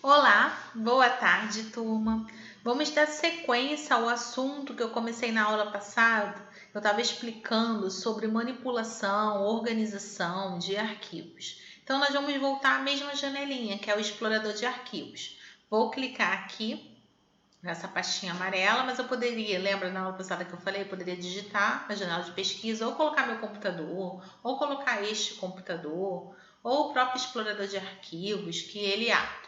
Olá, boa tarde, turma. Vamos dar sequência ao assunto que eu comecei na aula passada. Eu estava explicando sobre manipulação, organização de arquivos. Então, nós vamos voltar à mesma janelinha, que é o explorador de arquivos. Vou clicar aqui nessa pastinha amarela, mas eu poderia, lembra na aula passada que eu falei, eu poderia digitar na janela de pesquisa, ou colocar meu computador, ou colocar este computador, ou o próprio explorador de arquivos que ele abre.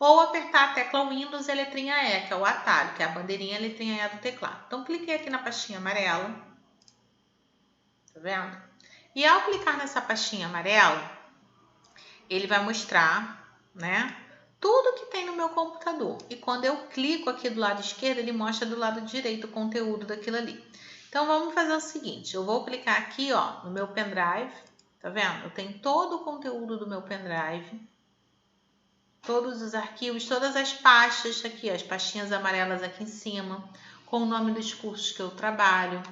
Ou apertar a tecla Windows e a letrinha E, que é o atalho, que é a bandeirinha e a letrinha E do teclado. Então, cliquei aqui na pastinha amarela, tá vendo? E ao clicar nessa pastinha amarela, ele vai mostrar, né, tudo que tem no meu computador. E quando eu clico aqui do lado esquerdo, ele mostra do lado direito o conteúdo daquilo ali. Então, vamos fazer o seguinte, eu vou clicar aqui, ó, no meu pendrive, tá vendo? Eu tenho todo o conteúdo do meu pendrive, todos os arquivos, todas as pastas aqui, as pastinhas amarelas aqui em cima, com o nome dos cursos que eu trabalho,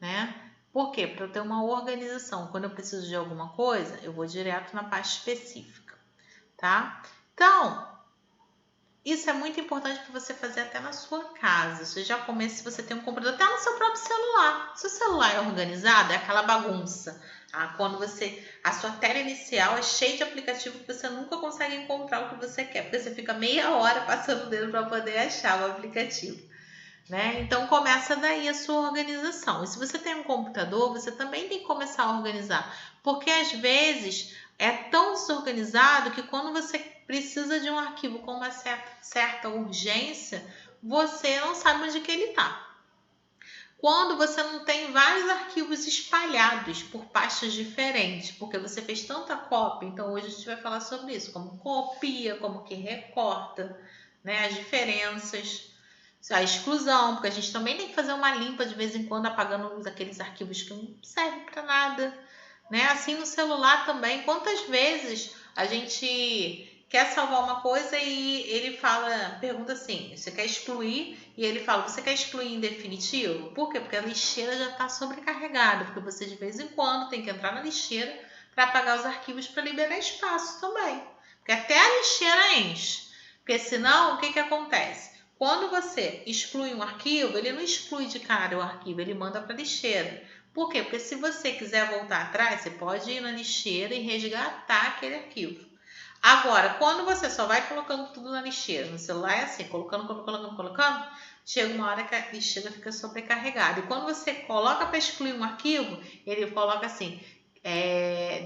né? Por quê? Para eu ter uma organização. Quando eu preciso de alguma coisa, eu vou direto na pasta específica, tá? Então, isso é muito importante para você fazer até na sua casa. Você já começa, se você tem um computador, até no seu próprio celular. Se o celular é organizado, é aquela bagunça. Quando a sua tela inicial é cheia de aplicativo que você nunca consegue encontrar o que você quer, porque você fica meia hora passando o dedo para poder achar o aplicativo, né? Então começa daí a sua organização. E se você tem um computador, você também tem que começar a organizar, porque às vezes é tão desorganizado que quando você precisa de um arquivo com uma certa urgência, você não sabe onde que ele está. Quando você não tem vários arquivos espalhados por pastas diferentes, porque você fez tanta cópia, então hoje a gente vai falar sobre isso, como copia, como que recorta, né, as diferenças, a exclusão, porque a gente também tem que fazer uma limpa de vez em quando, apagando aqueles arquivos que não servem para nada, né? Assim no celular também, quantas vezes a gente quer salvar uma coisa e ele pergunta assim, você quer excluir? E ele fala, você quer excluir em definitivo? Por quê? Porque a lixeira já está sobrecarregada, porque você de vez em quando tem que entrar na lixeira para apagar os arquivos para liberar espaço também. Porque até a lixeira enche. Porque senão, o que acontece? Quando você exclui um arquivo, ele não exclui de cara o arquivo, ele manda para a lixeira. Por quê? Porque se você quiser voltar atrás, você pode ir na lixeira e resgatar aquele arquivo. Agora, quando você só vai colocando tudo na lixeira, no celular é assim, colocando, chega uma hora que a lixeira fica sobrecarregada. E quando você coloca para excluir um arquivo, ele coloca assim,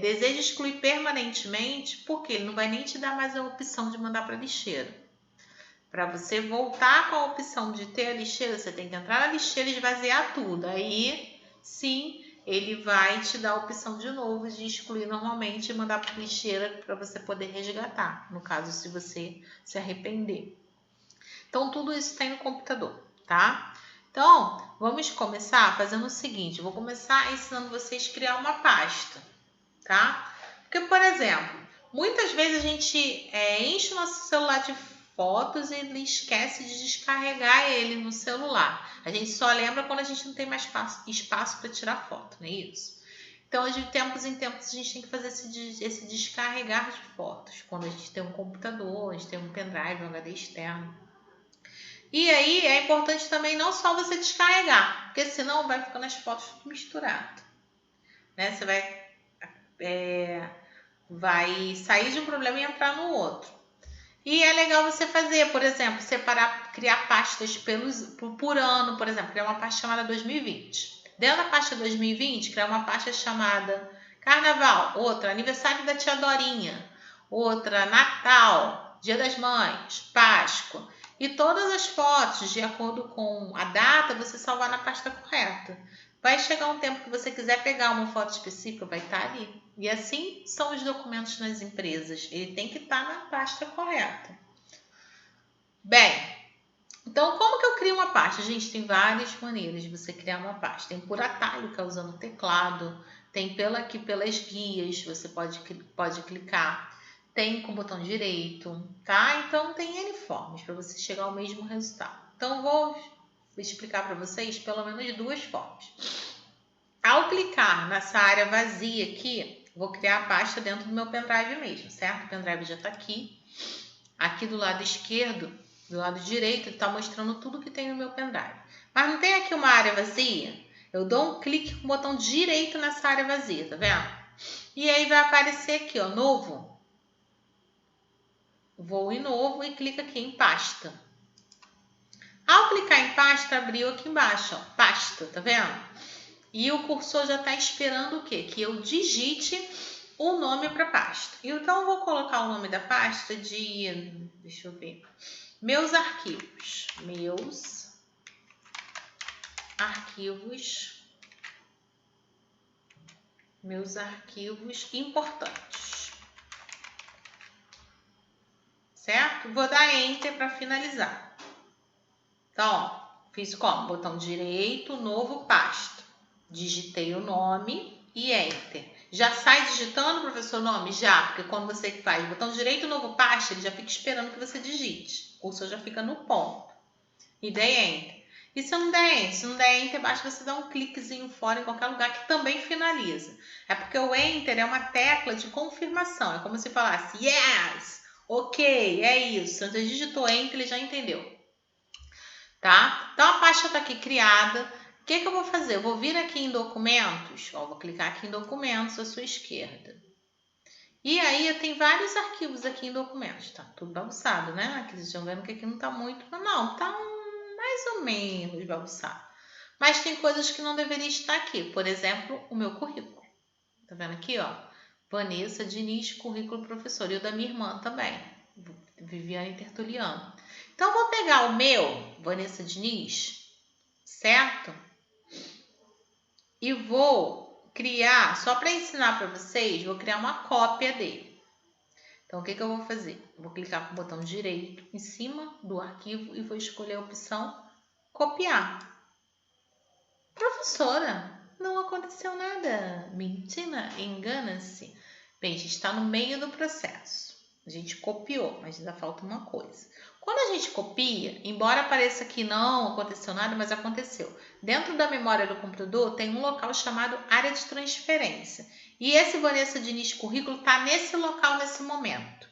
deseja excluir permanentemente, porque ele não vai nem te dar mais a opção de mandar para a lixeira. Para você voltar com a opção de ter a lixeira, você tem que entrar na lixeira e esvaziar tudo. Aí, sim, ele vai te dar a opção de novo de excluir normalmente e mandar para a lixeira para você poder resgatar, no caso, se você se arrepender. Então, tudo isso tem no computador, tá? Então, vamos começar fazendo o seguinte, eu vou começar ensinando vocês a criar uma pasta, tá? Porque, por exemplo, muitas vezes a gente enche o nosso celular de fotos e ele esquece de descarregar ele no celular. A gente só lembra quando a gente não tem mais espaço para tirar foto, não é isso? Então, de tempos em tempos, a gente tem que fazer esse descarregar de fotos. Quando a gente tem um computador, a gente tem um pendrive, um HD externo. E aí, é importante também não só você descarregar, porque senão vai ficando as fotos tudo misturado, né? Você vai sair de um problema e entrar no outro. E é legal você fazer, por exemplo, criar pastas por ano, por exemplo, criar uma pasta chamada 2020. Dentro da pasta 2020, criar uma pasta chamada Carnaval, outra aniversário da tia Dorinha, outra Natal, Dia das Mães, Páscoa. E todas as fotos, de acordo com a data, você salvar na pasta correta. Vai chegar um tempo que você quiser pegar uma foto específica, vai estar ali. E assim são os documentos nas empresas. Ele tem que estar na pasta correta. Bem, então como que eu crio uma pasta? Gente, tem várias maneiras de você criar uma pasta. Tem por atalho, que é usando o teclado. Tem pelas guias, você pode clicar. Tem com o botão direito, tá? Então tem N formas para você chegar ao mesmo resultado. Então vou explicar para vocês pelo menos duas formas. Ao clicar nessa área vazia aqui, vou criar a pasta dentro do meu pendrive mesmo, certo? O pendrive já está aqui. Aqui do lado esquerdo, do lado direito, ele está mostrando tudo que tem no meu pendrive. Mas não tem aqui uma área vazia? Eu dou um clique com o botão direito nessa área vazia, tá vendo? E aí vai aparecer aqui, ó, novo. Vou em novo e clico aqui em pasta. Ao clicar em pasta, abriu aqui embaixo, ó, pasta, tá vendo? E o cursor já está esperando o quê? Que eu digite o nome para a pasta. Então, eu vou colocar o nome da pasta de, deixa eu ver, meus arquivos. Meus arquivos importantes. Certo? Vou dar Enter para finalizar. Então, ó, fiz como? Botão direito, novo, pasta. Digitei o nome e Enter. Já sai digitando, professor, o nome? Já, porque quando você faz botão direito, novo, pasta, ele já fica esperando que você digite. O cursor já fica no ponto. E dei Enter. E se eu não der Enter? Se não der Enter, basta você dar um cliquezinho fora em qualquer lugar que também finaliza. É porque o Enter é uma tecla de confirmação. É como se falasse yes, ok, é isso. Se você digitou Enter, ele já entendeu. Tá? Então, a pasta está aqui criada. O que eu vou fazer? Eu vou vir aqui em documentos, ó, vou clicar aqui em documentos à sua esquerda. E aí, eu tenho vários arquivos aqui em documentos. Tá tudo bagunçado, né? Aqui vocês estão vendo que aqui não tá muito, não, tá mais ou menos bagunçado. Mas tem coisas que não deveriam estar aqui. Por exemplo, o meu currículo. Tá vendo aqui, ó? Vanessa Diniz, currículo professor. E o da minha irmã também, Viviane Tertuliano. Então, vou pegar o meu, Vanessa Diniz, certo? E vou criar, só para ensinar para vocês, vou criar uma cópia dele. Então, o que eu vou fazer? Eu vou clicar com o botão direito em cima do arquivo e vou escolher a opção copiar. Professora, não aconteceu nada. Mentira, engana-se. Bem, a gente está no meio do processo. A gente copiou, mas ainda falta uma coisa. Quando a gente copia, embora pareça que não aconteceu nada, mas aconteceu. Dentro da memória do computador tem um local chamado área de transferência. E esse Vanessa Diniz currículo está nesse local nesse momento.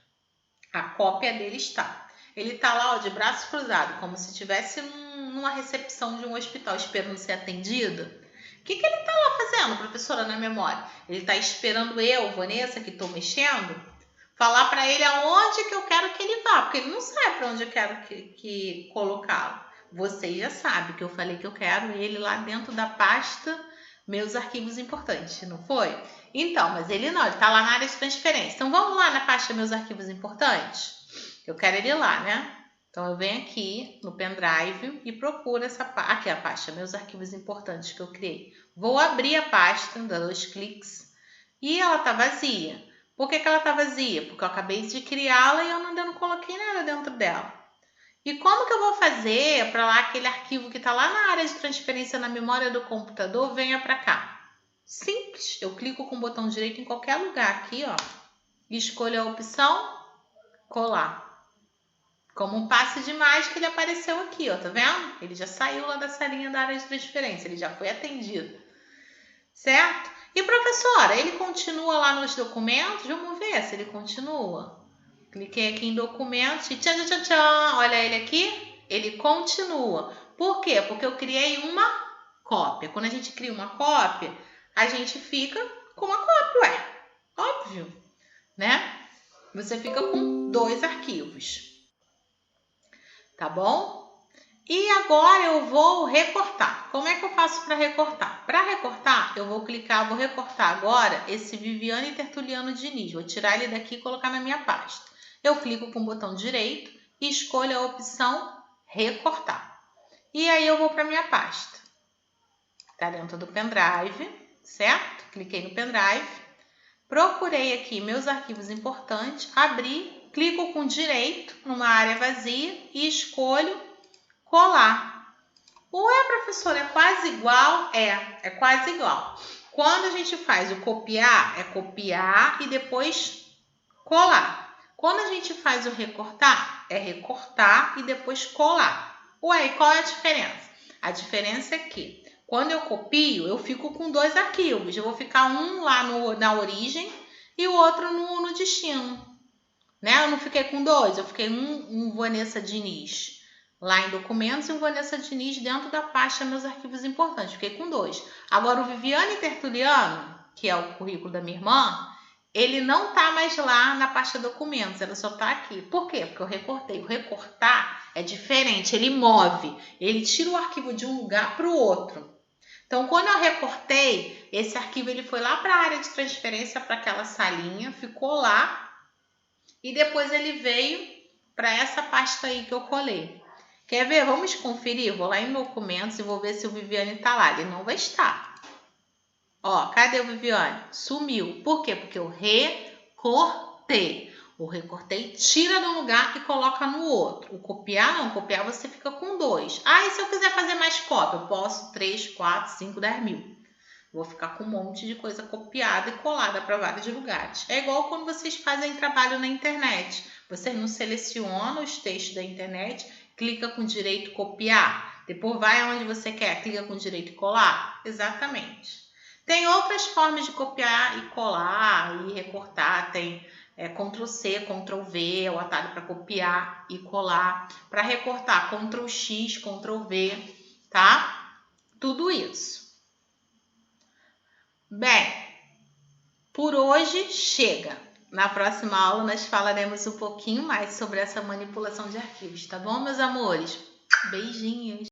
A cópia dele está. Ele está lá, ó, de braço cruzado, como se estivesse numa recepção de um hospital esperando ser atendido. O que ele está lá fazendo, professora, na memória? Ele está esperando eu, Vanessa, que estou mexendo, falar para ele aonde que eu quero que ele vá, porque ele não sabe para onde eu quero que colocá-lo. Você já sabe que eu falei que eu quero ele lá dentro da pasta meus arquivos importantes, não foi? Então, mas ele não, ele está lá na área de transferência. Então, vamos lá na pasta meus arquivos importantes? Eu quero ele lá, né? Então, eu venho aqui no pendrive e procuro essa pasta. Aqui é a pasta, meus arquivos importantes que eu criei. Vou abrir a pasta, dando 2 cliques, e ela está vazia. Por que ela está vazia? Porque eu acabei de criá-la e eu ainda não coloquei nada dentro dela. E como que eu vou fazer para lá aquele arquivo que está lá na área de transferência na memória do computador venha para cá? Simples, eu clico com o botão direito em qualquer lugar aqui, ó, e escolho a opção colar. Como um passe de mágica, ele apareceu aqui, ó, tá vendo? Ele já saiu lá da salinha da área de transferência, ele já foi atendido, certo? E professora, ele continua lá nos documentos? Vamos ver se ele continua. Cliquei aqui em documentos e tchan, tchan, tchan, olha ele aqui, ele continua. Por quê? Porque eu criei uma cópia. Quando a gente cria uma cópia, a gente fica com uma cópia, ué. Óbvio, né? Você fica com 2 arquivos. Tá bom? E agora eu vou recortar. Como é que eu faço para recortar? Para recortar, eu vou clicar, vou recortar agora esse Viviane Tertuliano Diniz. Vou tirar ele daqui e colocar na minha pasta. Eu clico com o botão direito e escolho a opção recortar. E aí eu vou para minha pasta. Está dentro do pendrive, certo? Cliquei no pendrive. Procurei aqui meus arquivos importantes, abri, clico com direito numa área vazia e escolho colar. Ué, professora, é quase igual? É quase igual. Quando a gente faz o copiar, é copiar e depois colar. Quando a gente faz o recortar, é recortar e depois colar. Ué, e qual é a diferença? A diferença é que quando eu copio, eu fico com 2 arquivos. Eu vou ficar um lá na origem e o outro no destino. né? Eu não fiquei com 2, eu fiquei um Vanessa Diniz lá em documentos e um Vanessa Diniz dentro da pasta meus arquivos importantes. Fiquei com 2. Agora, o Viviane Tertuliano, que é o currículo da minha irmã, ele não tá mais lá na pasta documentos, ela só tá aqui. Por quê? Porque eu recortei. O recortar é diferente, ele move, ele tira o arquivo de um lugar para o outro. Então, quando eu recortei, esse arquivo ele foi lá para a área de transferência, para aquela salinha, ficou lá e depois ele veio para essa pasta aí que eu colei. Quer ver? Vamos conferir? Vou lá em documentos e vou ver se o Viviane está lá. Ele não vai estar. Ó, cadê o Viviane? Sumiu. Por quê? Porque eu recortei. O recortei tira de um lugar e coloca no outro. O copiar não. Copiar você fica com 2. Ah, e se eu quiser fazer mais cópia? Eu posso 3, 4, 5, 10 mil. Vou ficar com um monte de coisa copiada e colada para vários lugares. É igual quando vocês fazem trabalho na internet. Vocês não selecionam os textos da internet, clica com direito copiar. Depois vai aonde você quer, clica com direito colar. Exatamente. Tem outras formas de copiar e colar e recortar. Tem Ctrl+C, Ctrl+V, é o atalho para copiar e colar. Para recortar, Ctrl+X, Ctrl+V, tá? Tudo isso. Bem, por hoje chega. Na próxima aula nós falaremos um pouquinho mais sobre essa manipulação de arquivos, tá bom, meus amores? Beijinhos!